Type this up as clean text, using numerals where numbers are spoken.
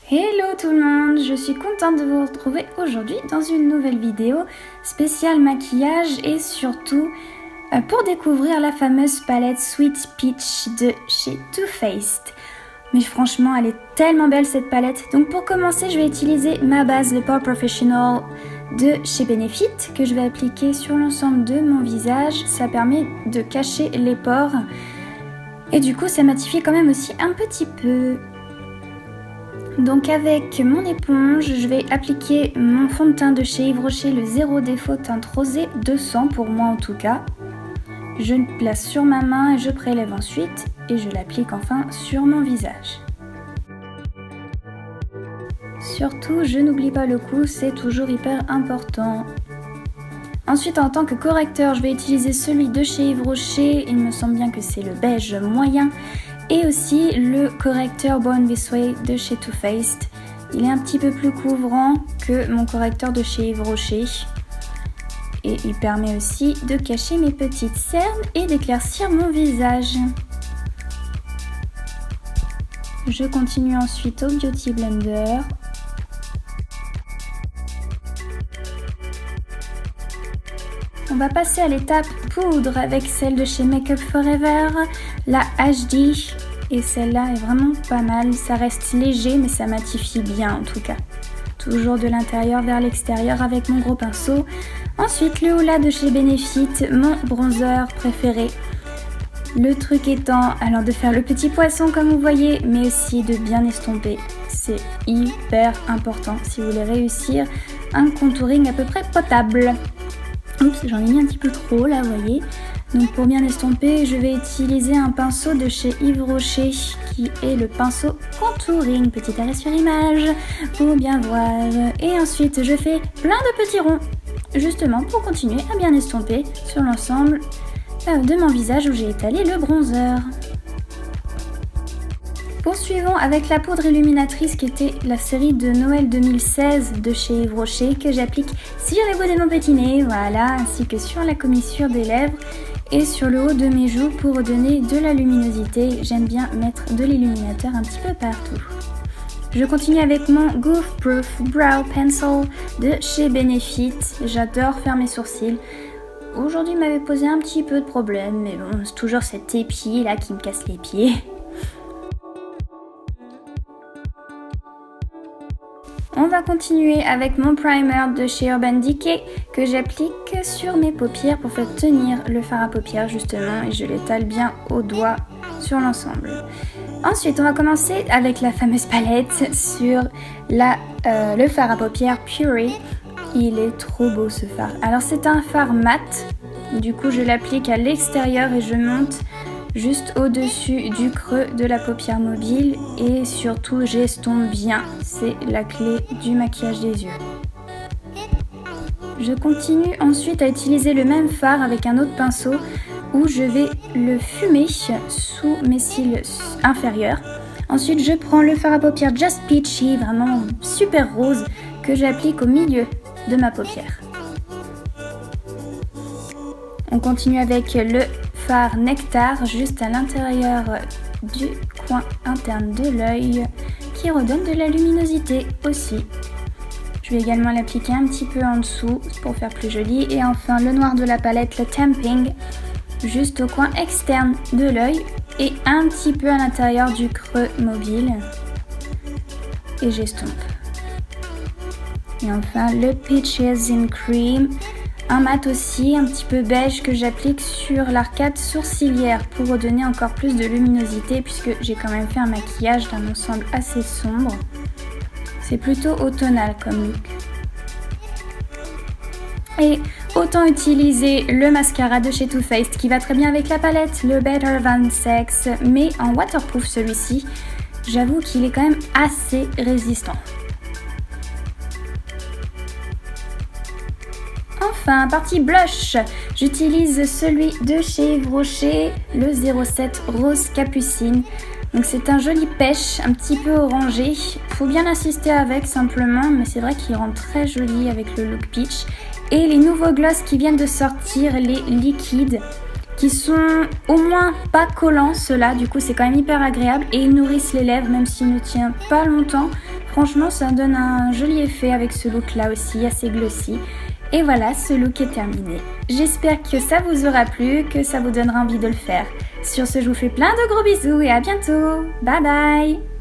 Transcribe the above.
Hello tout le monde, je suis contente de vous retrouver aujourd'hui dans une nouvelle vidéo spéciale maquillage et surtout pour découvrir la fameuse palette Sweet Peach de chez Too Faced. Mais franchement, elle est tellement belle cette palette. Donc pour commencer, je vais utiliser ma base, le Pore Professional de chez Benefit, que je vais appliquer sur l'ensemble de mon visage. Ça permet de cacher les pores et du coup ça matifie quand même aussi un petit peu. Donc avec mon éponge, je vais appliquer mon fond de teint de chez Yves Rocher, le Zéro Défaut Teinte Rosée 200 pour moi en tout cas. Je le place sur ma main et je prélève ensuite et je l'applique enfin sur mon visage. Surtout, je n'oublie pas le cou, c'est toujours hyper important. Ensuite, en tant que correcteur, je vais utiliser celui de chez Yves Rocher, il me semble bien que c'est le beige moyen. Et aussi le correcteur Born This Way de chez Too Faced. Il est un petit peu plus couvrant que mon correcteur de chez Yves Rocher. Et il permet aussi de cacher mes petites cernes et d'éclaircir mon visage. Je continue ensuite au Beauty Blender. On va passer à l'étape poudre avec celle de chez Makeup Forever, la HD. Et celle-là est vraiment pas mal. Ça reste léger mais ça matifie bien en tout cas. Toujours de l'intérieur vers l'extérieur avec mon gros pinceau. Ensuite le Hoola de chez Benefit, mon bronzer préféré. Le truc étant alors de faire le petit poisson comme vous voyez, mais aussi de bien estomper. C'est hyper important si vous voulez réussir un contouring à peu près potable. Oups, j'en ai mis un petit peu trop là, vous voyez. Donc pour bien estomper, je vais utiliser un pinceau de chez Yves Rocher qui est le pinceau contouring. Petit arrêt sur image pour bien voir. Et ensuite, je fais plein de petits ronds, justement pour continuer à bien estomper sur l'ensemble de mon visage où j'ai étalé le bronzer. Poursuivons avec la poudre illuminatrice qui était la série de Noël 2016 de chez Yves Rocher que j'applique sur les bouts de mon petit nez, voilà, ainsi que sur la commissure des lèvres et sur le haut de mes joues pour donner de la luminosité. J'aime bien mettre de l'illuminateur un petit peu partout. Je continue avec mon Goof Proof Brow Pencil de chez Benefit. J'adore faire mes sourcils. Aujourd'hui m'avait posé un petit peu de problème, mais bon, c'est toujours cet épier là qui me casse les pieds. On va continuer avec mon primer de chez Urban Decay que j'applique sur mes paupières pour faire tenir le fard à paupières justement et je l'étale bien au doigt sur l'ensemble. Ensuite on va commencer avec la fameuse palette sur le fard à paupières Puree. Il est trop beau ce fard. Alors c'est un fard mat, du coup je l'applique à l'extérieur et je monte juste au-dessus du creux de la paupière mobile et surtout j'estompe bien, c'est la clé du maquillage des yeux. Je continue ensuite à utiliser le même fard avec un autre pinceau où je vais le fumer sous mes cils inférieurs. Ensuite je prends le fard à paupières Just Peachy, vraiment super rose, que j'applique au milieu de ma paupière. On continue avec le fard Nectar juste à l'intérieur du coin interne de l'œil qui redonne de la luminosité aussi. Je vais également l'appliquer un petit peu en dessous pour faire plus joli. Et enfin le noir de la palette, le Tamping, juste au coin externe de l'œil et un petit peu à l'intérieur du creux mobile. Et j'estompe. Et enfin le Peaches in Cream. Un mat aussi, un petit peu beige que j'applique sur l'arcade sourcilière pour redonner encore plus de luminosité puisque j'ai quand même fait un maquillage d'un ensemble assez sombre. C'est plutôt automnal comme look. Et autant utiliser le mascara de chez Too Faced qui va très bien avec la palette, le Better Than Sex, mais en waterproof celui-ci. J'avoue qu'il est quand même assez résistant. Enfin, partie blush, j'utilise celui de chez Yves Rocher, le 07 Rose Capucine. Donc c'est un joli pêche, un petit peu orangé. Faut bien insister avec simplement, mais c'est vrai qu'il rend très joli avec le look peach. Et les nouveaux gloss qui viennent de sortir, les liquides, qui sont au moins pas collants ceux-là, du coup c'est quand même hyper agréable et ils nourrissent les lèvres même s'ils ne tiennent pas longtemps. franchement ça donne un joli effet avec ce look là aussi, assez glossy. Et voilà, ce look est terminé. J'espère que ça vous aura plu, que ça vous donnera envie de le faire. Sur ce, je vous fais plein de gros bisous et à bientôt. Bye bye.